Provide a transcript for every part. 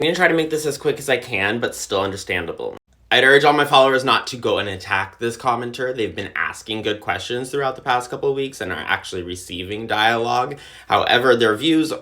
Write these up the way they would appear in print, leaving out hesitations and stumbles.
I'm gonna try to make this as quick as I can, but still understandable. I'd urge all my followers not to go and attack this commenter. They've been asking good questions throughout the past couple of weeks and are actually receiving dialogue. However, their views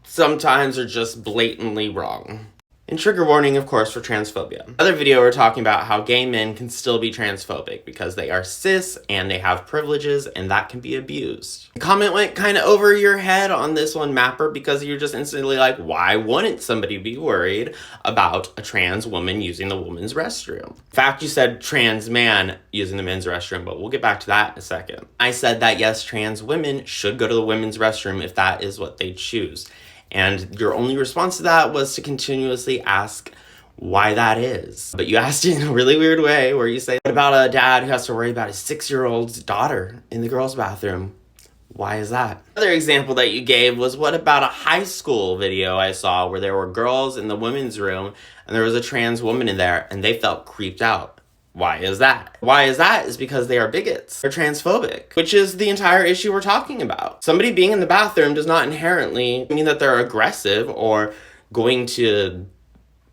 sometimes are just blatantly wrong. And trigger warning, of course, for transphobia. Another video, we're talking about how gay men can still be transphobic because they are cis and they have privileges and that can be abused. The comment went kind of over your head on this one, Mapper, because you're just instantly like, why wouldn't somebody be worried about a trans woman using the woman's restroom? In fact, you said trans man using the men's restroom, but we'll get back to that in a second. I said that yes, trans women should go to the women's restroom if that is what they choose. And your only response to that was to continuously ask why that is. But you asked it in a really weird way where you say, what about a dad who has to worry about his 6-year-old's daughter in the girls' bathroom? Why is that? Another example that you gave was, what about a high school video I saw where there were girls in the women's room and there was a trans woman in there and they felt creeped out? Why is that? Why is that? Is because they are bigots. They're transphobic, which is the entire issue we're talking about. Somebody being in the bathroom does not inherently mean that they're aggressive or going to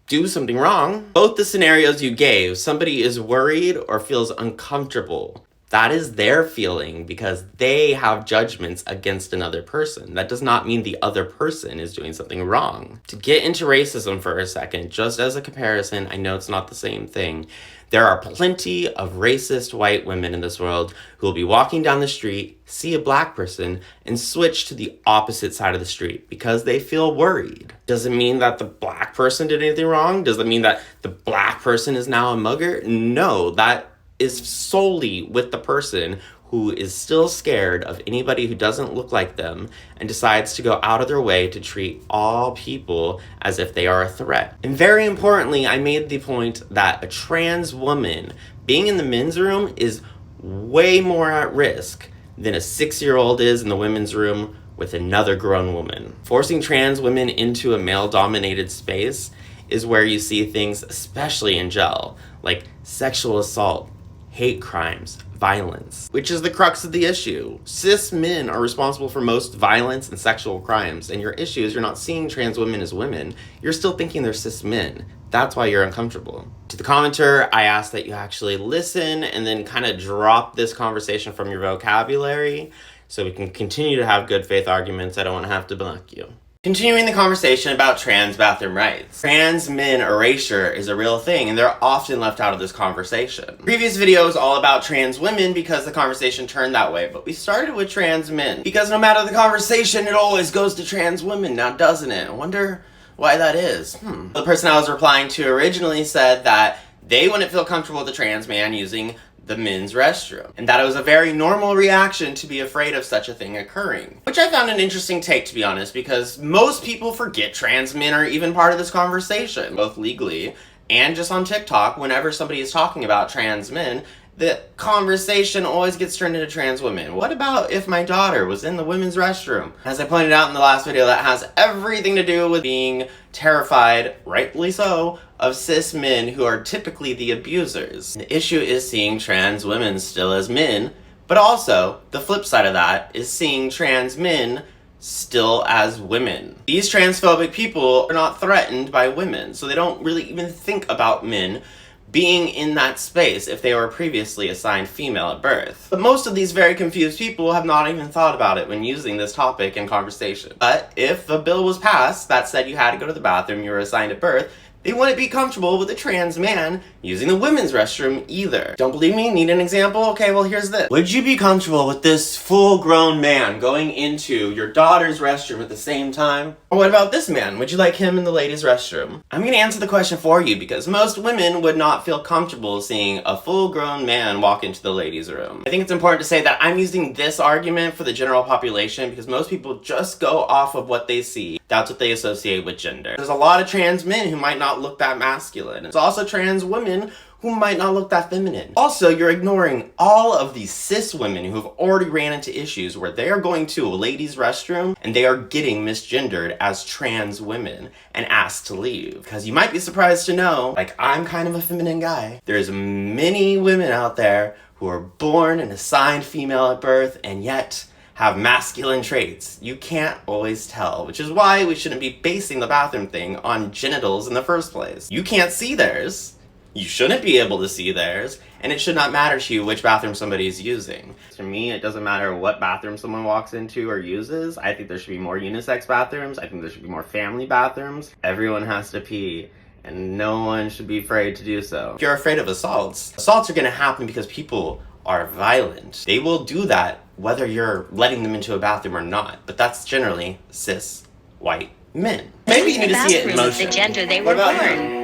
do something wrong. Both the scenarios you gave, somebody is worried or feels uncomfortable. That is their feeling because they have judgments against another person. That does not mean the other person is doing something wrong. To get into racism for a second, just as a comparison, I know it's not the same thing. There are plenty of racist white women in this world who will be walking down the street, see a black person, and switch to the opposite side of the street because they feel worried. Does it mean that the black person did anything wrong? Does it mean that the black person is now a mugger? No, that is solely with the person who is still scared of anybody who doesn't look like them and decides to go out of their way to treat all people as if they are a threat. And very importantly, I made the point that a trans woman being in the men's room is way more at risk than a 6-year-old is in the women's room with another grown woman. Forcing trans women into a male-dominated space is where you see things, especially in gel, like sexual assault, hate crimes, violence, which is the crux of the issue. Cis men are responsible for most violence and sexual crimes, and your issue is you're not seeing trans women as women. You're still thinking they're cis men. That's why you're uncomfortable. To the commenter, I ask that you actually listen and then kind of drop this conversation from your vocabulary so we can continue to have good faith arguments. I don't want to have to block you. Continuing the conversation about trans bathroom rights. Trans men erasure is a real thing, and they're often left out of this conversation. Previous video was all about trans women because the conversation turned that way, but we started with trans men because no matter the conversation, it always goes to trans women now, doesn't it? I wonder why that is. The person I was replying to originally said that they wouldn't feel comfortable with a trans man using the men's restroom, and that it was a very normal reaction to be afraid of such a thing occurring. Which I found an interesting take, to be honest, because most people forget trans men are even part of this conversation, both legally and just on TikTok. Whenever somebody is talking about trans men, the conversation always gets turned into trans women. What about if my daughter was in the women's restroom? As I pointed out in the last video, that has everything to do with being terrified, rightly so, of cis men who are typically the abusers. The issue is seeing trans women still as men, but also the flip side of that is seeing trans men still as women. These transphobic people are not threatened by women, so they don't really even think about men being in that space if they were previously assigned female at birth. But most of these very confused people have not even thought about it when using this topic in conversation. But if a bill was passed that said you had to go to the bathroom, you were assigned at birth, they wouldn't be comfortable with a trans man using the women's restroom either. Don't believe me? Need an example? Okay, well here's this. Would you be comfortable with this full-grown man going into your daughter's restroom at the same time? Or what about this man? Would you like him in the ladies' restroom? I'm gonna answer the question for you because most women would not feel comfortable seeing a full-grown man walk into the ladies' room. I think it's important to say that I'm using this argument for the general population because most people just go off of what they see. That's what they associate with gender. There's a lot of trans men who might not look that masculine. There's also trans women who might not look that feminine. Also, you're ignoring all of these cis women who have already ran into issues where they are going to a ladies' restroom and they are getting misgendered as trans women and asked to leave. Because you might be surprised to know, like I'm kind of a feminine guy, there's many women out there who are born and assigned female at birth and yet have masculine traits. You can't always tell, which is why we shouldn't be basing the bathroom thing on genitals in the first place. You can't see theirs. You shouldn't be able to see theirs, and it should not matter to you which bathroom somebody is using. To me, it doesn't matter what bathroom someone walks into or uses. I think there should be more unisex bathrooms. I think there should be more family bathrooms. Everyone has to pee, and no one should be afraid to do so. If you're afraid of assaults are gonna happen because people are violent. They will do that whether you're letting them into a bathroom or not, but that's generally cis white men. Maybe you need to see it in motion. The gender they were born.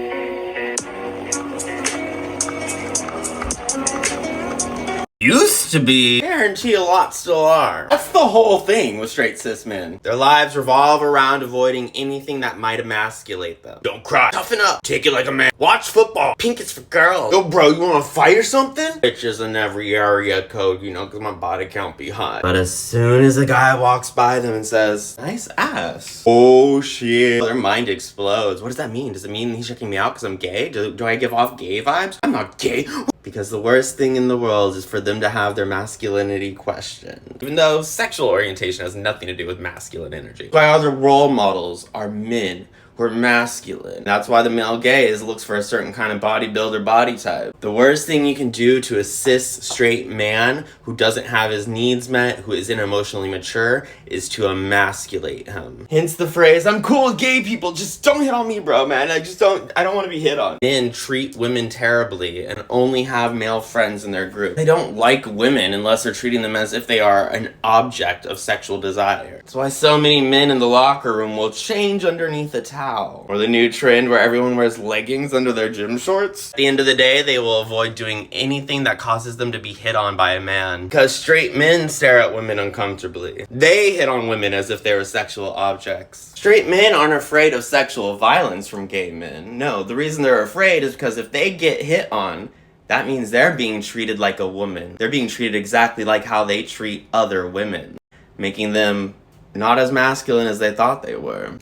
Used to be. Guarantee a lot still are. That's the whole thing with straight cis men. Their lives revolve around avoiding anything that might emasculate them. Don't cry. Toughen up. Take it like a man. Watch football. Pink is for girls. Yo, bro, you wanna fight or something? Bitches in every area code, you know, cause my body count be high. But as soon as a guy walks by them and says, nice ass. Oh shit. Their mind explodes. What does that mean? Does it mean he's checking me out because I'm gay? Do I give off gay vibes? I'm not gay. Because the worst thing in the world is for them to have their masculinity questioned. Even though sexual orientation has nothing to do with masculine energy. Why other role models are men who are masculine. That's why the male gaze looks for a certain kind of bodybuilder body type. The worst thing you can do to a cis straight man who doesn't have his needs met, who isn't emotionally mature, is to emasculate him. Hence the phrase, I'm cool with gay people, just don't hit on me, bro, man. I don't want to be hit on. Men treat women terribly and only have male friends in their group. They don't like women unless they're treating them as if they are an object of sexual desire. That's why so many men in the locker room will change underneath a towel. Or the new trend where everyone wears leggings under their gym shorts. At the end of the day, they will avoid doing anything that causes them to be hit on by a man. Because straight men stare at women uncomfortably. They hit on women as if they were sexual objects. Straight men aren't afraid of sexual violence from gay men. No, the reason they're afraid is because if they get hit on, that means they're being treated like a woman. They're being treated exactly like how they treat other women, making them not as masculine as they thought they were.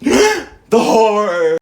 The horror!